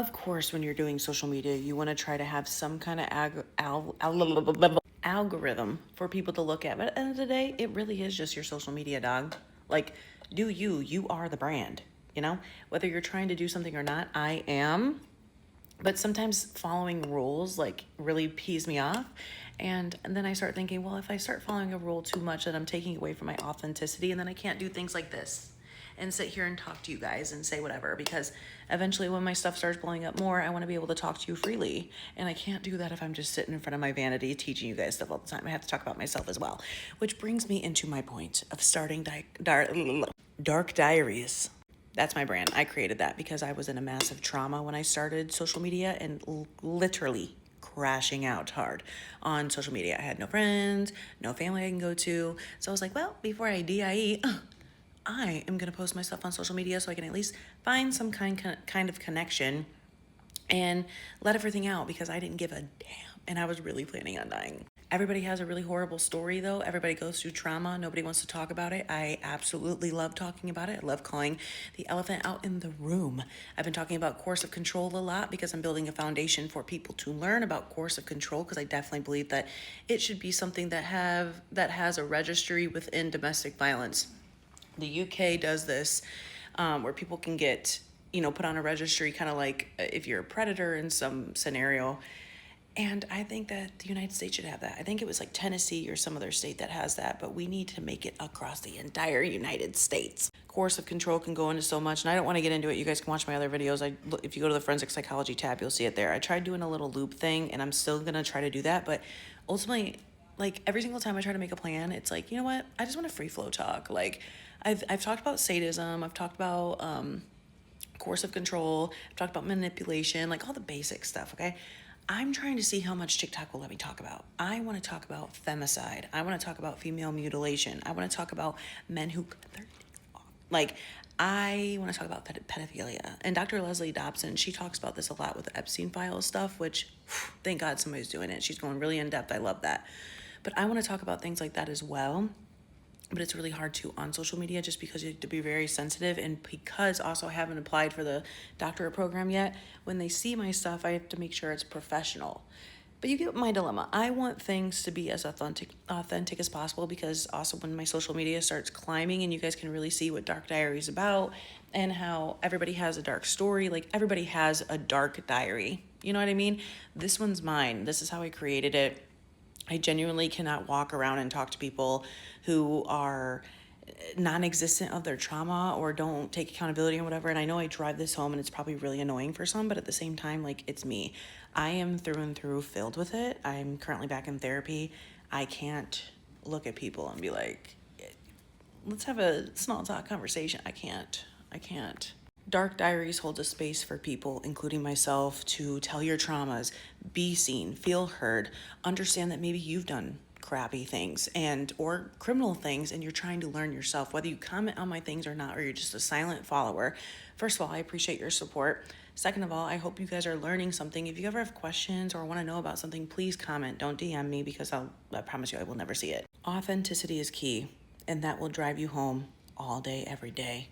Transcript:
Of course, when you're doing social media, you want to try to have some kind of algorithm for people to look at. But at the end of the day, it really is just your social media, dog. Like, do you are the brand, you know? Whether you're trying to do something or not, I am. But sometimes following rules like really pees me off. And then I start thinking, well, if I start following a rule too much, then I'm taking away from my authenticity, and then I can't do things like this and sit here and talk to you guys and say whatever, because eventually when my stuff starts blowing up more, I want to be able to talk to you freely, and I can't do that if I'm just sitting in front of my vanity teaching you guys stuff all the time. I have to talk about myself as well, which brings me into my point of starting dark diaries. That's my brand. I created that because I was in a massive trauma when I started social media, and literally crashing out hard on social media. I had no friends, no family I can go to. So I was like, well, before I die, I am going to post my stuff on social media so I can at least find some kind of connection and let everything out, because I didn't give a damn and I was really planning on dying. Everybody has a really horrible story though. Everybody goes through trauma. Nobody wants to talk about it. I absolutely love talking about it. I love calling the elephant out in the room. I've been talking about course of control a lot because I'm building a foundation for people to learn about course of control, because I definitely believe that it should be something that has a registry within domestic violence. The UK does this, where people can get, put on a registry, kind of like if you're a predator in some scenario. And I think that the United States should have that. I think it was like Tennessee or some other state that has that, but we need to make it across the entire United States. Course of control can go into so much, and I don't want to get into it. You guys can watch my other videos. If you go to the forensic psychology tab, you'll see it there. I tried doing a little loop thing, and I'm still gonna try to do that, but ultimately, like every single time I try to make a plan, it's like, you know what? I just want to free flow talk. Like I've talked about sadism. I've talked about course of control. I've talked about manipulation, like all the basic stuff. Okay. I'm trying to see how much TikTok will let me talk about. I want to talk about femicide. I want to talk about female mutilation. I want to talk about men who cut their dicks off. Like, I want to talk about pedophilia. And Dr. Leslie Dobson, she talks about this a lot with the Epstein files stuff, which thank God somebody's doing it. She's going really in depth. I love that. But I want to talk about things like that as well, but it's really hard to on social media, just because you have to be very sensitive, and because also I haven't applied for the doctorate program yet. When they see my stuff, I have to make sure it's professional. But you get my dilemma. I want things to be as authentic as possible, because also when my social media starts climbing and you guys can really see what Dark Diary is about and how everybody has a dark story, like everybody has a dark diary. You know what I mean? This one's mine. This is how I created it. I genuinely cannot walk around and talk to people who are non-existent of their trauma or don't take accountability or whatever. And I know I drive this home and it's probably really annoying for some, but at the same time, like, it's me. I am through and through filled with it. I'm currently back in therapy. I can't look at people and be like, let's have a small talk conversation. I can't. Dark Diaries holds a space for people, including myself, to tell your traumas, be seen, feel heard, understand that maybe you've done crappy things and or criminal things, and you're trying to learn yourself, whether you comment on my things or not, or you're just a silent follower. First of all, I appreciate your support. Second of all, I hope you guys are learning something. If you ever have questions or want to know about something, please comment. Don't DM me, because I promise you I will never see it. Authenticity is key, and that will drive you home all day, every day.